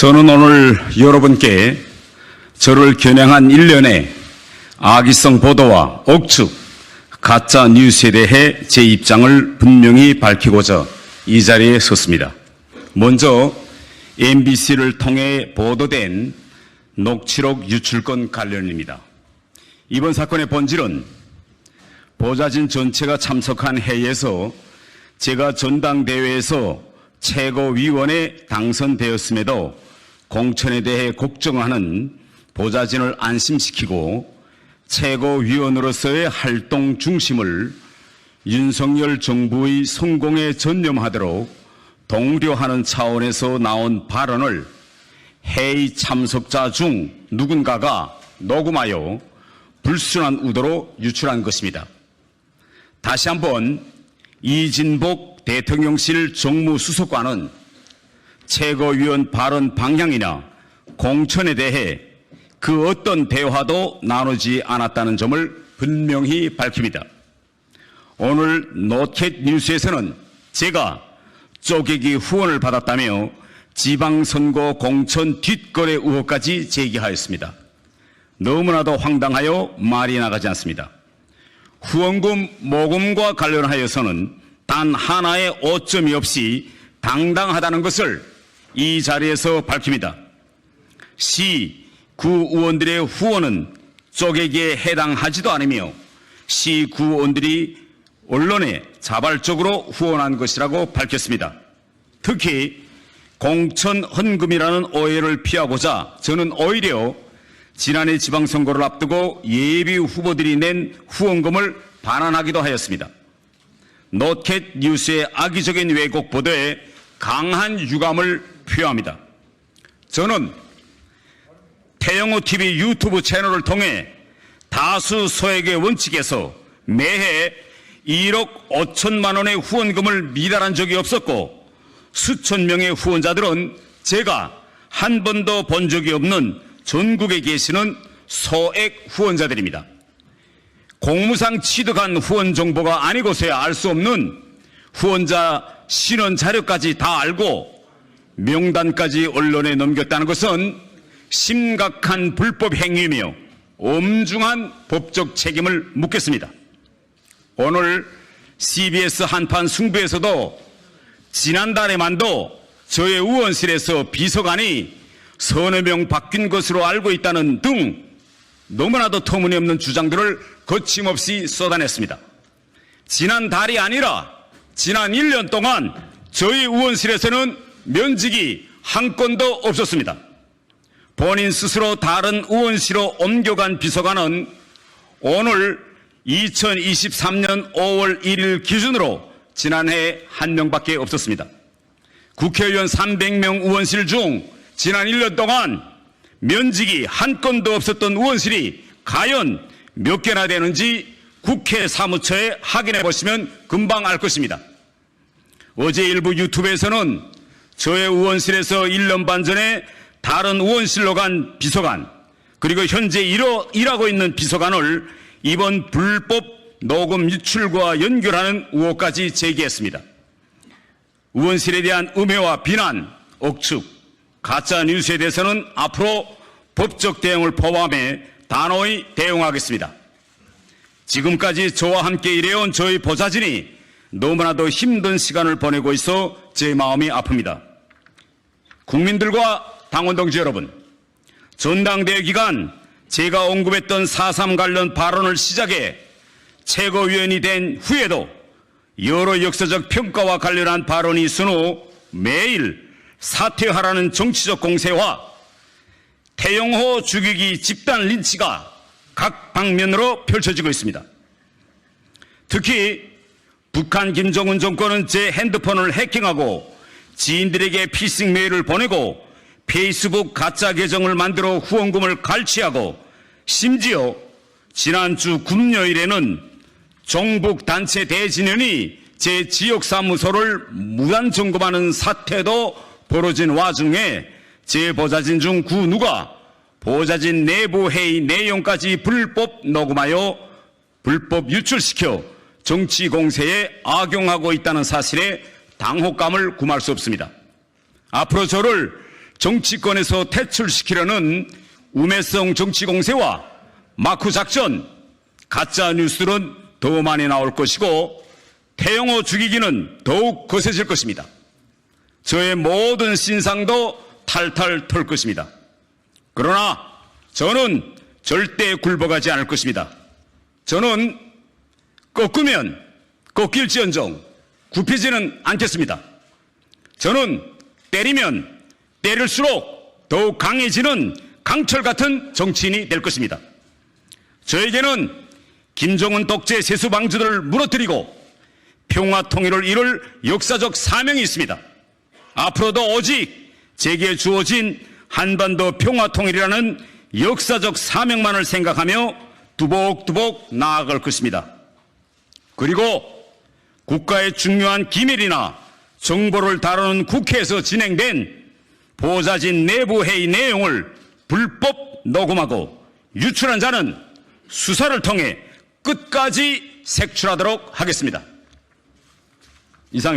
저는 오늘 여러분께 저를 겨냥한 일련의 악의성 보도와 억측, 가짜 뉴스에 대해 제 입장을 분명히 밝히고자 이 자리에 섰습니다. 먼저 MBC를 통해 보도된 녹취록 유출건 관련입니다. 이번 사건의 본질은 보좌진 전체가 참석한 회의에서 제가 전당대회에서 최고위원에 당선되었음에도 공천에 대해 걱정하는 보좌진을 안심시키고 최고위원으로서의 활동 중심을 윤석열 정부의 성공에 전념하도록 독려하는 차원에서 나온 발언을 회의 참석자 중 누군가가 녹음하여 불순한 의도로 유출한 것입니다. 다시 한번 이진복 대통령실 정무수석관은 최고위원 발언 방향이나 공천에 대해 그 어떤 대화도 나누지 않았다는 점을 분명히 밝힙니다. 오늘 노켓 뉴스에서는 제가 쪼개기 후원을 받았다며 지방선거 공천 뒷거래 의혹까지 제기하였습니다. 너무나도 황당하여 말이 나가지 않습니다. 후원금 모금과 관련하여서는 단 하나의 오점이 없이 당당하다는 것을 이 자리에서 밝힙니다. 시구 의원들의 후원은 쪼개기에 해당하지도 않으며 시구 의원들이 언론에 자발적으로 후원한 것이라고 밝혔습니다. 특히 공천 헌금이라는 오해를 피하고자 저는 오히려 지난해 지방선거를 앞두고 예비 후보들이 낸 후원금을 반환하기도 하였습니다. 노켓 뉴스의 악의적인 왜곡 보도에 강한 유감을 표합니다. 저는 태영호 TV 유튜브 채널을 통해 다수 소액의 원칙에서 매해 1억 5천만 원의 후원금을 미달한 적이 없었고 수천 명의 후원자들은 제가 한 번도 본 적이 없는 전국에 계시는 소액 후원자들입니다. 공무상 취득한 후원 정보가 아니고서야 알 수 없는 후원자 신원 자료까지 다 알고 명단까지 언론에 넘겼다는 것은 심각한 불법 행위이며 엄중한 법적 책임을 묻겠습니다. 오늘 CBS 한판 승부에서도 지난달에만도 저의 의원실에서 비서관이 서너 명 바뀐 것으로 알고 있다는 등 너무나도 터무니없는 주장들을 거침없이 쏟아냈습니다. 지난달이 아니라 지난 1년 동안 저희 의원실에서는 면직이 한 건도 없었습니다. 본인 스스로 다른 의원실로 옮겨간 비서관은 오늘 2023년 5월 1일 기준으로 지난해 한 명밖에 없었습니다. 국회의원 300명 의원실 중 지난 1년 동안 면직이 한 건도 없었던 의원실이 과연 몇 개나 되는지 국회 사무처에 확인해 보시면 금방 알 것입니다. 어제 일부 유튜브에서는 저의 의원실에서 1년 반 전에 다른 의원실로 간 비서관 그리고 현재 일하고 있는 비서관을 이번 불법 녹음 유출과 연결하는 의혹까지 제기했습니다. 의원실에 대한 음해와 비난, 억측, 가짜 뉴스에 대해서는 앞으로 법적 대응을 포함해 단호히 대응하겠습니다. 지금까지 저와 함께 일해온 저희 보좌진이 너무나도 힘든 시간을 보내고 있어 제 마음이 아픕니다. 국민들과 당원 동지 여러분, 전당대회 기간 제가 언급했던 4.3 관련 발언을 시작해 최고위원이 된 후에도 여러 역사적 평가와 관련한 발언이 있은 후 매일 사퇴하라는 정치적 공세와 태영호 죽이기 집단 린치가 각 방면으로 펼쳐지고 있습니다. 특히 북한 김정은 정권은 제 핸드폰을 해킹하고 지인들에게 피싱 메일을 보내고 페이스북 가짜 계정을 만들어 후원금을 갈취하고 심지어 지난주 금요일에는 종북 단체 대진연이 제 지역 사무소를 무단 점검하는 사태도 벌어진 와중에 제 보좌진 중 그 누가 보좌진 내부 회의 내용까지 불법 녹음하여 불법 유출시켜 정치 공세에 악용하고 있다는 사실에 당혹감을 금할 수 없습니다. 앞으로 저를 정치권에서 퇴출시키려는 우매성 정치 공세와 마크 작전, 가짜 뉴스들은 더 많이 나올 것이고 태영호 죽이기는 더욱 거세질 것입니다. 저의 모든 신상도 탈탈 털 것입니다. 그러나 저는 절대 굴복하지 않을 것입니다. 저는 꺾으면 꺾일지언정 굽히지는 않겠습니다. 저는 때리면 때릴수록 더욱 강해지는 강철 같은 정치인이 될 것입니다. 저에게는 김정은 독재 세수 방주들을 무너뜨리고 평화 통일을 이룰 역사적 사명이 있습니다. 앞으로도 오직 제게 주어진 한반도 평화 통일이라는 역사적 사명만을 생각하며 두복두복 나아갈 것입니다. 그리고 국가의 중요한 기밀이나 정보를 다루는 국회에서 진행된 보좌진 내부 회의 내용을 불법 녹음하고 유출한 자는 수사를 통해 끝까지 색출하도록 하겠습니다. 이상입니다.